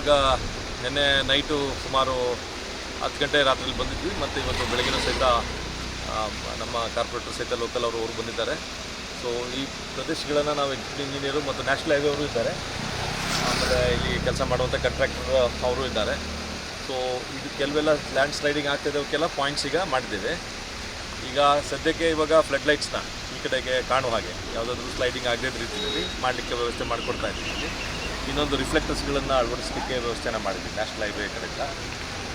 ಇವಾಗ ನಿನ್ನೆ ನೈಟು ಸುಮಾರು 10 ಗಂಟೆ ರಾತ್ರಿಯಲ್ಲಿ ಬಂದಿದ್ವಿ ಮತ್ತು ಇವತ್ತು ಬೆಳಗಿನ ಸಹಿತ ನಮ್ಮ ಕಾರ್ಪೊರೇಟರ್ ಸಹಿತ ಲೋಕಲ್ ಅವರು ಬಂದಿದ್ದಾರೆ. ಸೊ ಈ ಪ್ರದೇಶಗಳನ್ನು ನಾವು ಎಕ್ಸಿಕ್ಯೂಟಿವ್ ಇಂಜಿನಿಯರು ಮತ್ತು ನ್ಯಾಷನಲ್ ಹೈವೇ ಅವರು ಇದ್ದಾರೆ, ಆಮೇಲೆ ಇಲ್ಲಿ ಕೆಲಸ ಮಾಡುವಂಥ ಕಾಂಟ್ರಾಕ್ಟರ್ ಅವರು ಇದ್ದಾರೆ. ಸೊ ಇದು ಕೆಲವೆಲ್ಲ ಲ್ಯಾಂಡ್ ಸ್ಲೈಡಿಂಗ್ ಆಗ್ತಿದ್ದವಕ್ಕೆಲ್ಲ ಪಾಯಿಂಟ್ಸ್ ಈಗ ಮಾಡಿದ್ದೇವೆ. ಈಗ ಸದ್ಯಕ್ಕೆ ಇವಾಗ ಫ್ಲಡ್ ಲೈಟ್ಸ್ನ ಈ ಕಡೆಗೆ ಕಾಣುವ ಹಾಗೆ ಯಾವುದಾದ್ರೂ ಸ್ಲೈಡಿಂಗ್ ಆಗದೇ ರೀತಿಯಲ್ಲಿ ಮಾಡಲಿಕ್ಕೆ ವ್ಯವಸ್ಥೆ ಮಾಡಿಕೊಡ್ತಾ ಇದ್ದೀವಿ. ಇನ್ನೊಂದು ರಿಫ್ಲೆಕ್ಟರ್ಸ್ಗಳನ್ನು ಅಳವಡಿಸಲಿಕ್ಕೆ ವ್ಯವಸ್ಥೆನ ಮಾಡಿದ್ದೀವಿ ನ್ಯಾಷನಲ್ ಹೈವೇ ಕಡೆಯಿಂದ.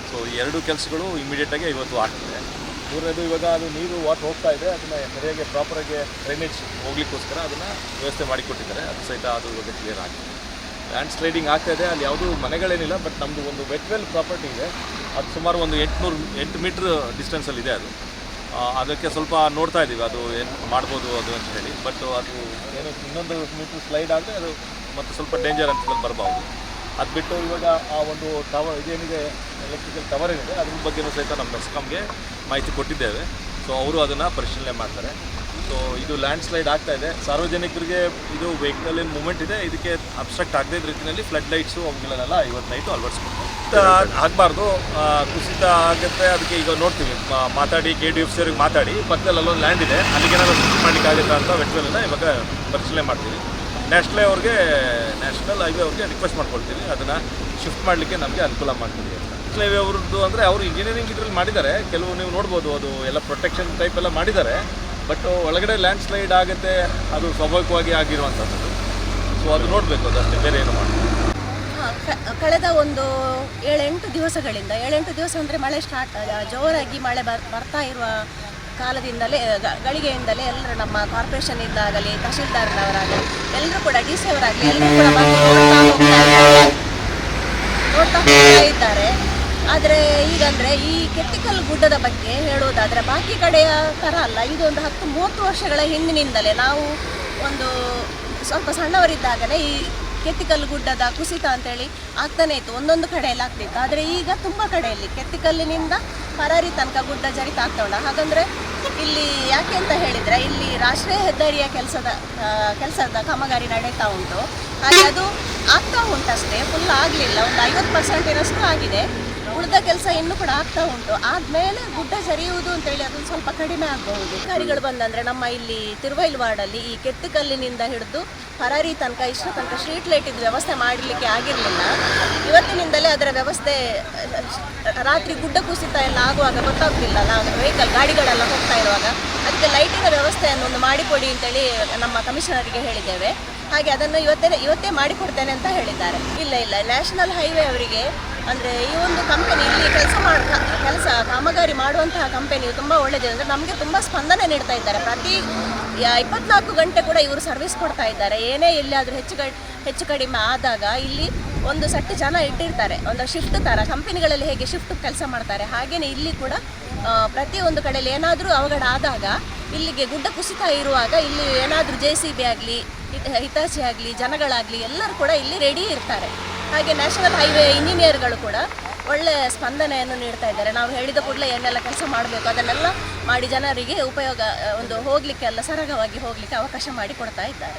ಸೊ ಈ ಎರಡು ಕೆಲಸಗಳು ಇಮಿಡಿಯೇಟಾಗಿ ಇವತ್ತು ಆಗ್ತಿದೆ. ಮೂರನೇದು, ಇವಾಗ ಅದು ನೀರು ವಾಟರ್ ಹೋಗ್ತಾ ಇದೆ, ಅದನ್ನು ಸರಿಯಾಗಿ ಪ್ರಾಪರಾಗಿ ಡ್ರೈನೇಜ್ ಹೋಗ್ಲಿಕ್ಕೋಸ್ಕರ ಅದನ್ನು ವ್ಯವಸ್ಥೆ ಮಾಡಿಕೊಟ್ಟಿದ್ದಾರೆ. ಅದು ಸಹಿತ ಅದು ಇವಾಗ ಕ್ಲಿಯರ್ ಆಗಿದೆ. ಲ್ಯಾಂಡ್ ಸ್ಲೈಡಿಂಗ್ ಆಗ್ತಾಯಿದೆ, ಅಲ್ಲಿ ಯಾವುದೂ ಮನೆಗಳೇನಿಲ್ಲ, ಬಟ್ ನಮ್ಮದು ಒಂದು ವೆಟ್ವೆಲ್ ಪ್ರಾಪರ್ಟಿ ಇದೆ. ಅದು ಸುಮಾರು ಒಂದು 8 ಮೀಟ್ರ್ ಡಿಸ್ಟೆನ್ಸಲ್ಲಿದೆ. ಅದಕ್ಕೆ ಸ್ವಲ್ಪ ನೋಡ್ತಾ ಇದ್ದೀವಿ ಅದು ಏನು ಮಾಡ್ಬೋದು ಅದು ಅಂತ ಹೇಳಿ. ಬಟ್ ಅದು ಏನು ಇನ್ನೊಂದು ಮೀಟ್ರ್ ಸ್ಲೈಡ್ ಆದರೆ ಅದು ಮತ್ತು ಸ್ವಲ್ಪ ಡೇಂಜರ್ ಅಂತ ಬರ್ಬೋದು. ಅದು ಬಿಟ್ಟು ಇವಾಗ ಆ ಒಂದು ಟವರ್ ಇದೇನಿದೆ, ಎಲೆಕ್ಟ್ರಿಕಲ್ ಟವರ್ ಏನಿದೆ, ಅದ್ರ ಬಗ್ಗೆಯೂ ಸಹಿತ ನಮ್ಮ ಮೆಸ್ಕಾಮ್ಗೆ ಮಾಹಿತಿ ಕೊಟ್ಟಿದ್ದೇವೆ. ಸೊ ಅವರು ಅದನ್ನು ಪರಿಶೀಲನೆ ಮಾಡ್ತಾರೆ. ಸೊ ಇದು ಲ್ಯಾಂಡ್ ಸ್ಲೈಡ್ ಆಗ್ತಾಯಿದೆ. ಸಾರ್ವಜನಿಕರಿಗೆ ಇದು ವೆಹಿಕಲ್ ಏನು ಮೂವ್ಮೆಂಟ್ ಇದೆ, ಇದಕ್ಕೆ ಅಬ್ಸ್ಟ್ರಕ್ಟ್ ಆಗದೇ ರೀತಿಯಲ್ಲಿ ಫ್ಲಡ್ ಲೈಟ್ಸು ಅವುಗಳನ್ನೆಲ್ಲ ಇವತ್ತು ನೈಟು ಅಳವಡಿಸ್ಬೇಕು. ಆಗಬಾರ್ದು, ಕುಸಿತ ಆಗುತ್ತೆ. ಅದಕ್ಕೆ ಈಗ ನೋಡ್ತೀವಿ, ಮಾತಾಡಿ KDFC ಅವ್ರಿಗೆ ಮಾತಾಡಿ ಪಕ್ಕದಲ್ಲಿ ಅಲ್ಲೊಂದು ಲ್ಯಾಂಡ್ ಇದೆ, ಅಲ್ಲಿಗೆ ಏನಾದ್ರು ಶಿಫ್ಟ್ ಮಾಡಲಿಕ್ಕೆ ಆಗುತ್ತಾ ಅಂತ ವೆಟ್ವೆಲ್ಲ ಇವಾಗ ಪರಿಶೀಲನೆ ಮಾಡ್ತೀವಿ. ನ್ಯಾಷನಲ್ ಹೈವೇ ಅವ್ರಿಗೆ ರಿಕ್ವೆಸ್ಟ್ ಮಾಡ್ಕೊಳ್ತೀವಿ, ಅದನ್ನು ಶಿಫ್ಟ್ ಮಾಡಲಿಕ್ಕೆ ನಮಗೆ ಅನುಕೂಲ ಮಾಡ್ತೀವಿ ಅಂತ. ನ್ಯಾಷನಲ್ ಹೈವೇ ಅವ್ರದ್ದು ಅಂದರೆ ಅವರು ಇಂಜಿನಿಯರಿಂಗ್ ಇದ್ರಲ್ಲಿ ಮಾಡಿದ್ದಾರೆ, ಕೆಲವು ನೀವು ನೋಡ್ಬೋದು, ಅದು ಎಲ್ಲ ಪ್ರೊಟೆಕ್ಷನ್ ಟೈಪ್ ಎಲ್ಲ ಮಾಡಿದ್ದಾರೆ. ಬಟ್ ಒಳಗಡೆ ಲ್ಯಾಂಡ್ ಸ್ಲೈಡ್ ಆಗುತ್ತೆ, ಅದು ಸ್ವಾಭಾವಿಕವಾಗಿ ಆಗಿರುವಂಥದ್ದು. ಸೊ ಅದು ನೋಡಬೇಕು, ಅದಷ್ಟೇ, ಬೇರೆ ಏನು ಮಾಡಿ. ಕಳೆದ ಒಂದು 7-8 ದಿವಸಗಳಿಂದ, 7-8 ದಿವಸ ಅಂದರೆ ಮಳೆ ಜೋರಾಗಿ ಮಳೆ ಬರ್ತಾ ಇರುವ ಕಾಲದಿಂದಲೇ, ಗಳಿಗೆಯಿಂದಲೇ ಎಲ್ಲರೂ ನಮ್ಮ ಕಾರ್ಪೊರೇಷನ್ನಿಂದಾಗಲಿ, ತಹಶೀಲ್ದಾರ್ನವರಾಗಲಿ, ಎಲ್ಲರೂ ಕೂಡ DC ಅವರಾಗಲಿ ಎಲ್ಲರೂ ಕೂಡ ನೋಡ್ತಾ ಹೋಗ್ತಾ ಇದ್ದಾರೆ. ಆದರೆ ಈಗಂದರೆ ಈ ಕೆತ್ತಿಕಲ್ಲು ಗುಡ್ಡದ ಬಗ್ಗೆ ಹೇಳುವುದಾದರೆ ಬಾಕಿ ಕಡೆಯ ಥರ ಅಲ್ಲ. ಇದು ಒಂದು 10-30 ವರ್ಷಗಳ ಹಿಂದಿನಿಂದಲೇ ನಾವು ಒಂದು ಸ್ವಲ್ಪ ಸಣ್ಣವರಿದ್ದಾಗಲೇ ಈ ಕೆತ್ತಿಕಲ್ಲು ಗುಡ್ಡದ ಕುಸಿತ ಅಂತೇಳಿ ಆಗ್ತಾನೆ ಇತ್ತು, ಒಂದೊಂದು ಕಡೆಯಲ್ಲಿ ಆಗ್ತಿತ್ತು. ಆದರೆ ಈಗ ತುಂಬ ಕಡೆಯಲ್ಲಿ ಕೆತ್ತಿಕಲ್ಲಿನಿಂದ ಪರಾರಿ ತನಕ ಗುಡ್ಡ ಜರಿತ ಆಗ್ತಾ ಉಂಟು. ಹಾಗಂದರೆ ಇಲ್ಲಿ ಯಾಕೆ ಅಂತ ಹೇಳಿದರೆ, ಇಲ್ಲಿ ರಾಷ್ಟ್ರೀಯ ಹೆದ್ದಾರಿಯ ಕೆಲಸದ ಕಾಮಗಾರಿ ನಡೀತಾ ಉಂಟು. ಹಾಗೆ ಅದು ಆಗ್ತಾ ಉಂಟಷ್ಟೇ, ಫುಲ್ ಆಗಲಿಲ್ಲ, ಒಂದು 50% ಆಗಿದೆ. ಉಳಿದ ಕೆಲಸ ಇನ್ನೂ ಕೂಡ ಆಗ್ತಾ ಉಂಟು. ಆದಮೇಲೆ ಗುಡ್ಡ ಜರಿಯುವುದು ಅಂತೇಳಿ ಅದೊಂದು ಸ್ವಲ್ಪ ಕಡಿಮೆ ಆಗಬಹುದು. ಅಧಿಕಾರಿಗಳು ಬಂದಂದರೆ ನಮ್ಮ ಇಲ್ಲಿ ತಿರುವೈಲು ವಾರ್ಡಲ್ಲಿ ಈ ಕೆತ್ತುಕಲ್ಲಿನಿಂದ ಹಿಡಿದು ಪರಾರಿ ತನಕ ಇಷ್ಟು ತನಕ ಸ್ಟ್ರೀಟ್ ಲೈಟಿದ್ದು ವ್ಯವಸ್ಥೆ ಮಾಡಲಿಕ್ಕೆ ಆಗಿರಲಿಲ್ಲ. ಇವತ್ತಿನಿಂದಲೇ ಅದರ ವ್ಯವಸ್ಥೆ, ರಾತ್ರಿ ಗುಡ್ಡ ಕುಸಿತ ಎಲ್ಲ ಆಗುವಾಗ ಗೊತ್ತಾಗ್ತಿಲ್ಲ, ನಾವು ವೆಹಿಕಲ್ ಗಾಡಿಗಳೆಲ್ಲ ಹೋಗ್ತಾ ಇರುವಾಗ ಅದಕ್ಕೆ ಲೈಟಿನ ವ್ಯವಸ್ಥೆಯನ್ನು ಒಂದು ಮಾಡಿಕೊಡಿ ಅಂತೇಳಿ ನಮ್ಮ ಕಮಿಷನರಿಗೆ ಹೇಳಿದ್ದೇವೆ. ಹಾಗೆ ಅದನ್ನು ಇವತ್ತೇ ಮಾಡಿಕೊಡ್ತೇನೆ ಅಂತ ಹೇಳಿದ್ದಾರೆ. ಇಲ್ಲ, ನ್ಯಾಷನಲ್ ಹೈವೇ ಅವರಿಗೆ ಅಂದರೆ ಈ ಒಂದು ಕಂಪನಿ ಇಲ್ಲಿ ಕೆಲಸ ಕಾಮಗಾರಿ ಮಾಡುವಂತಹ ಕಂಪನಿಯು ತುಂಬ ಒಳ್ಳೆಯದಿದೆ. ಅಂದರೆ ನಮಗೆ ತುಂಬ ಸ್ಪಂದನೆ ನೀಡ್ತಾ ಇದ್ದಾರೆ. ಪ್ರತಿ 24 ಗಂಟೆ ಕೂಡ ಇವರು ಸರ್ವಿಸ್ ಕೊಡ್ತಾ ಇದ್ದಾರೆ. ಏನೇ ಎಲ್ಲಿಯಾದರೂ ಹೆಚ್ಚು ಕಡಿಮೆ ಆದಾಗ ಇಲ್ಲಿ ಒಂದು ಸೆಟ್ ಜನ ಇಟ್ಟಿರ್ತಾರೆ, ಒಂದು ಶಿಫ್ಟ್ ಥರ ಕಂಪನಿಗಳಲ್ಲಿ ಹೇಗೆ ಶಿಫ್ಟ್ ಕೆಲಸ ಮಾಡ್ತಾರೆ ಹಾಗೆಯೇ ಇಲ್ಲಿ ಕೂಡ ಪ್ರತಿಯೊಂದು ಕಡೆಯಲ್ಲಿ ಏನಾದರೂ ಅವಘಡ ಆದಾಗ, ಇಲ್ಲಿಗೆ ಗುಡ್ಡ ಕುಸಿತ ಇರುವಾಗ ಇಲ್ಲಿ ಏನಾದರೂ JCB ಆಗಲಿ, ಹಿತಾಚಿ ಆಗಲಿ, ಜನಗಳಾಗಲಿ ಎಲ್ಲರೂ ಕೂಡ ಇಲ್ಲಿ ರೆಡಿ ಇರ್ತಾರೆ. ಹಾಗೆ ನ್ಯಾಷನಲ್ ಹೈವೇ ಇಂಜಿನಿಯರ್ಗಳು ಕೂಡ ಒಳ್ಳೆಯ ಸ್ಪಂದನೆಯನ್ನು ನೀಡ್ತಾ ಇದ್ದಾರೆ. ನಾವು ಹೇಳಿದ ಕೂಡಲೇ ಏನೆಲ್ಲ ಕೆಲಸ ಮಾಡಬೇಕು ಅದನ್ನೆಲ್ಲ ಮಾಡಿ ಜನರಿಗೆ ಉಪಯೋಗ, ಒಂದು ಹೋಗಲಿಕ್ಕೆ ಎಲ್ಲ ಸರಾಗವಾಗಿ ಹೋಗಲಿಕ್ಕೆ ಅವಕಾಶ ಮಾಡಿ ಕೊಡ್ತಾ ಇದ್ದಾರೆ.